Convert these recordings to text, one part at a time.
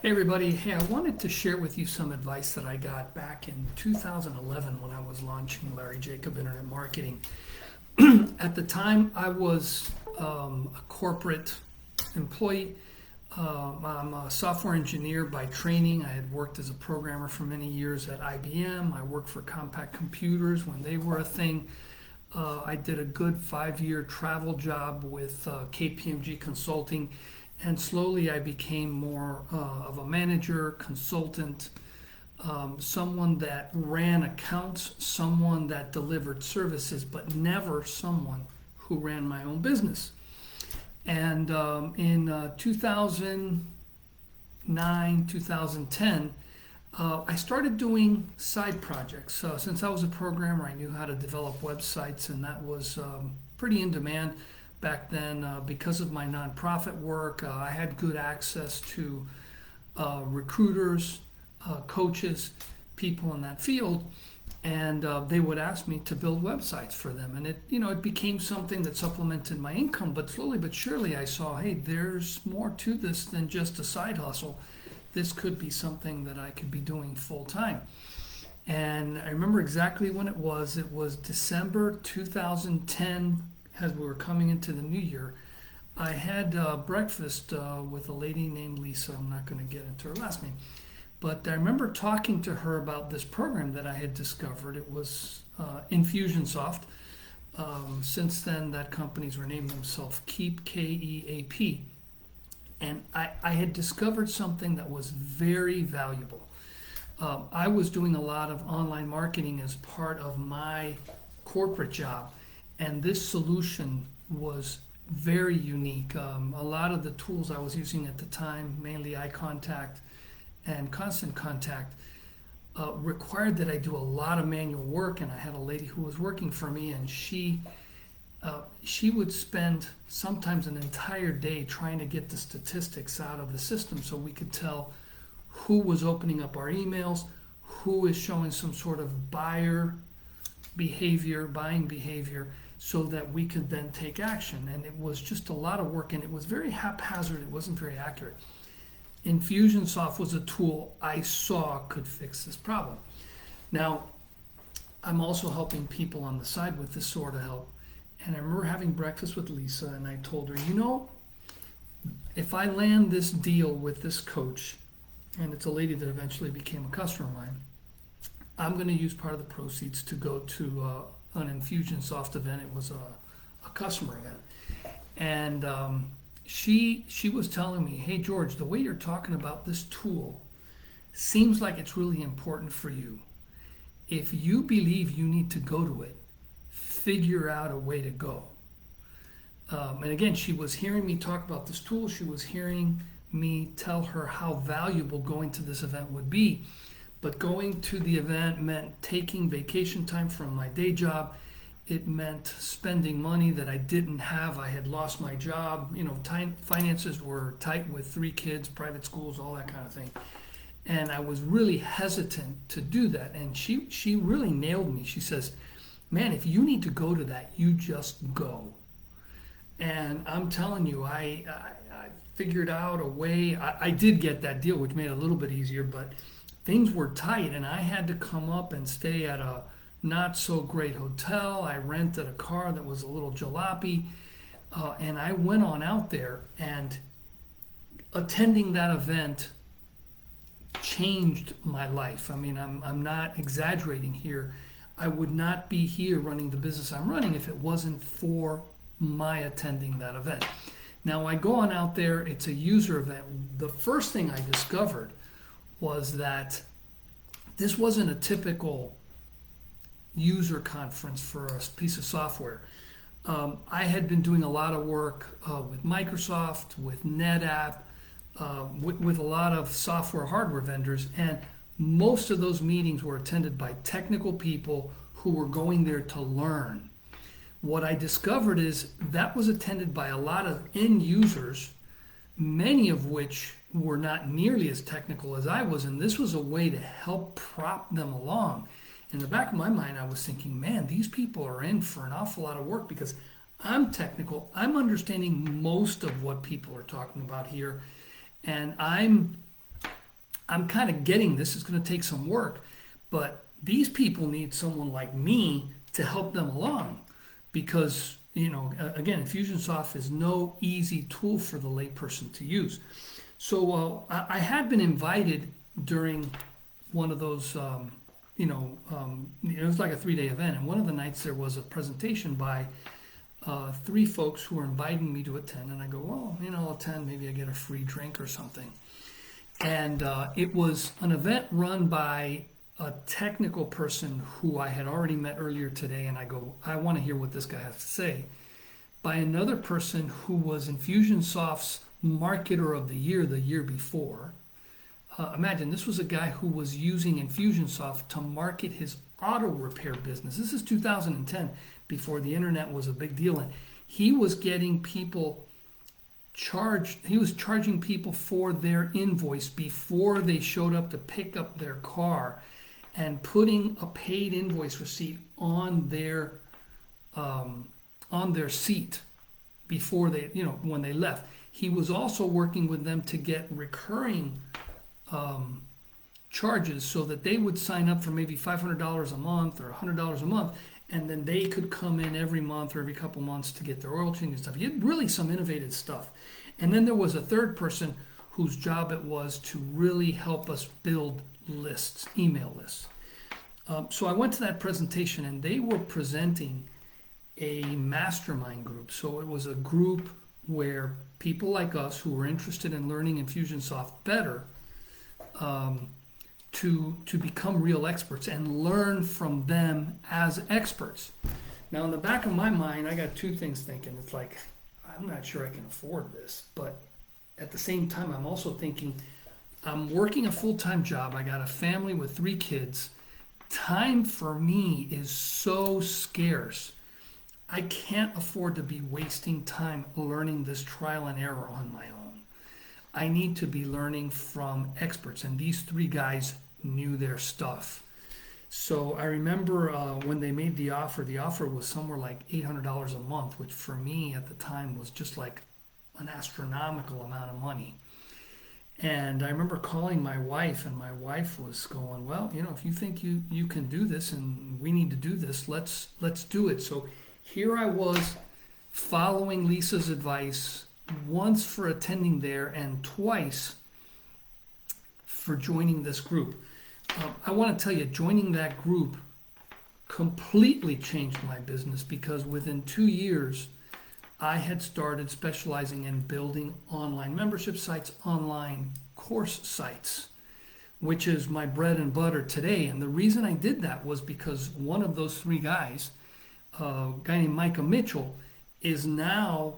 Hey everybody, hey, I wanted to share with you some advice that I got back in 2011 when I was launching Larry Jacob Internet Marketing. At the time, I was a corporate employee. I'm a software engineer by training. I had worked as a programmer for many years at IBM. I worked for Compact Computers when they were a thing. I did a good 5-year travel job with KPMG Consulting, and slowly I became more of a manager, consultant, someone that ran accounts, someone that delivered services, but never someone who ran my own business. And in 2009, 2010, I started doing side projects. Since I was a programmer, I knew how to develop websites, and that was pretty in demand back then. Because of my nonprofit work, I had good access to recruiters, coaches, people in that field, and they would ask me to build websites for them. And it became something that supplemented my income. But slowly but surely, I saw, hey, there's more to this than just a side hustle. This could be something that I could be doing full time. And I remember exactly when it was. It was December 2010, as we were coming into the new year. I had breakfast with a lady named Lisa. I'm not going to get into her last name. But I remember talking to her about this program that I had discovered. It was Infusionsoft. Since then, that company's renamed themselves Keep, Keap. And I had discovered something that was very valuable. I was doing a lot of online marketing as part of my corporate job, and this solution was very unique. A lot of the tools I was using at the time, mainly eye contact and constant contact, required that I do a lot of manual work. And I had a lady who was working for me, and she would spend sometimes an entire day trying to get the statistics out of the system so we could tell who was opening up our emails, who is showing some sort of buying behavior, so that we could then take action. And it was just a lot of work, and it was very haphazard. It wasn't very accurate. Infusionsoft was a tool I saw could fix this problem. Now, I'm also helping people on the side with this sort of help. And I remember having breakfast with Lisa, and I told her, if I land this deal with this coach, and it's a lady that eventually became a customer of mine, I'm going to use part of the proceeds to go to an Infusionsoft event. It was a customer event. And she was telling me, hey, George, the way you're talking about this tool seems like it's really important for you. If you believe you need to go to it, figure out a way to go. And again, she was hearing me talk about this tool. She was hearing me tell her how valuable going to this event would be. But going to the event meant taking vacation time from my day job. It meant spending money that I didn't have. I had lost my job. Finances were tight with 3 kids, private schools, all that kind of thing. And I was really hesitant to do that. And she really nailed me. She says, man, if you need to go to that, you just go. And I'm telling you, I figured out a way. I did get that deal, which made it a little bit easier, but things were tight, and I had to come up and stay at a not so great hotel. I rented a car that was a little jalopy, and I went on out there, and attending that event changed my life. I mean, I'm not exaggerating here. I would not be here running the business I'm running if it wasn't for my attending that event. Now, I go on out there, it's a user event. The first thing I discovered was that this wasn't a typical user conference for a piece of software. I had been doing a lot of work with Microsoft, with NetApp, with a lot of software hardware vendors, and most of those meetings were attended by technical people who were going there to learn. What I discovered is that was attended by a lot of end users, many of which were not nearly as technical as I was, and this was a way to help prop them along. In the back of my mind, I was thinking, man, these people are in for an awful lot of work because I'm technical. I'm understanding most of what people are talking about here, and I'm I'm kind of getting this. It's going to take some work, but these people need someone like me to help them along because, again, Infusionsoft is no easy tool for the layperson to use. So I had been invited during one of those, it was like a 3-day event, and one of the nights there was a presentation by three folks who were inviting me to attend, and I go, well, I'll attend, maybe I get a free drink or something. And it was an event run by a technical person who I had already met earlier today, and I go, I want to hear what this guy has to say. By another person who was Infusionsoft's marketer of the year before. Imagine this was a guy who was using Infusionsoft to market his auto repair business. This is 2010, before the internet was a big deal, and he was getting people charged. He was charging people for their invoice before they showed up to pick up their car, and putting a paid invoice receipt on their seat before they, when they left. He was also working with them to get recurring charges so that they would sign up for maybe $500 a month or $100 a month, and then they could come in every month or every couple months to get their oil change and stuff. He had really some innovative stuff. And then there was a third person whose job it was to really help us build lists, email lists. So I went to that presentation, and they were presenting a mastermind group. So it was a group where people like us who were interested in learning Infusionsoft better to become real experts and learn from them as experts. Now, in the back of my mind, I got two things thinking. It's like, I'm not sure I can afford this, but at the same time, I'm also thinking, I'm working a full-time job. I got a family with 3 kids. Time for me is so scarce. I can't afford to be wasting time learning this trial and error on my own. I need to be learning from experts, and these 3 guys knew their stuff. So I remember when they made the offer was somewhere like $800 a month, which for me at the time was just like an astronomical amount of money. And I remember calling my wife, and my wife was going, well, if you think you can do this and we need to do this, let's do it. So here I was following Lisa's advice, once for attending there and twice for joining this group. I want to tell you, joining that group completely changed my business, because within 2 years, I had started specializing in building online membership sites, online course sites, which is my bread and butter today. And the reason I did that was because one of those 3 guys, a guy named Micah Mitchell, is now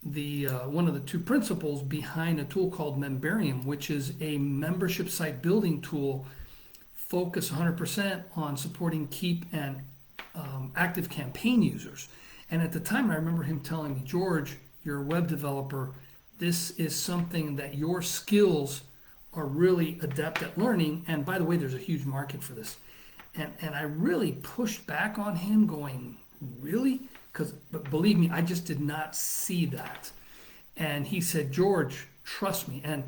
the one of the 2 principals behind a tool called Membarium, which is a membership site building tool focused 100% on supporting Keep and Active Campaign users. And at the time, I remember him telling me, George, you're a web developer. This is something that your skills are really adept at learning. And by the way, there's a huge market for this. And I really pushed back on him going, really? But believe me, I just did not see that. And he said, George, trust me. And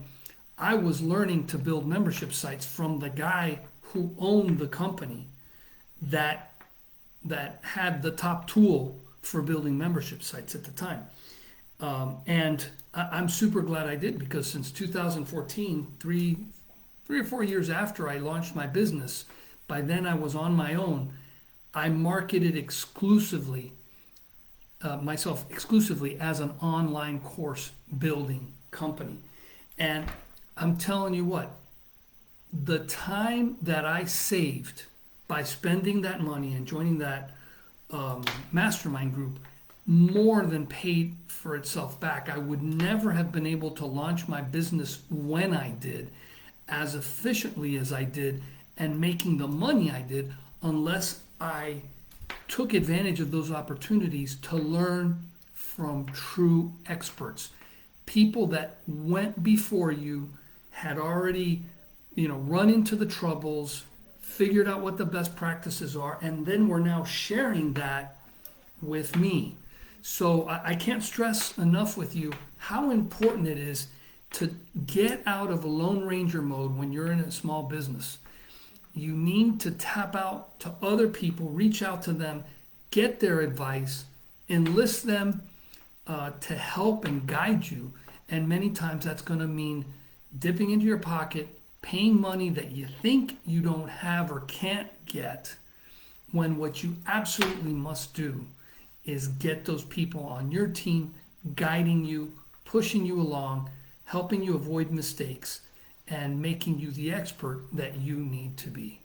I was learning to build membership sites from the guy who owned the company that had the top tool for building membership sites at the time. And I'm super glad I did, because since 2014, three or 4 years after I launched my business, by then I was on my own. I marketed myself exclusively as an online course building company. And I'm telling you what, the time that I saved by spending that money and joining that mastermind group more than paid for itself back. I would never have been able to launch my business when I did, as efficiently as I did, and making the money I did, unless I took advantage of those opportunities to learn from true experts. People that went before you, had already, run into the troubles, figured out what the best practices are, and then we're now sharing that with me. So I can't stress enough with you how important it is to get out of a Lone Ranger mode when you're in a small business. You need to tap out to other people, reach out to them, get their advice, enlist them to help and guide you. And many times that's going to mean dipping into your pocket, paying money that you think you don't have or can't get, when what you absolutely must do is get those people on your team guiding you, pushing you along, helping you avoid mistakes, and making you the expert that you need to be.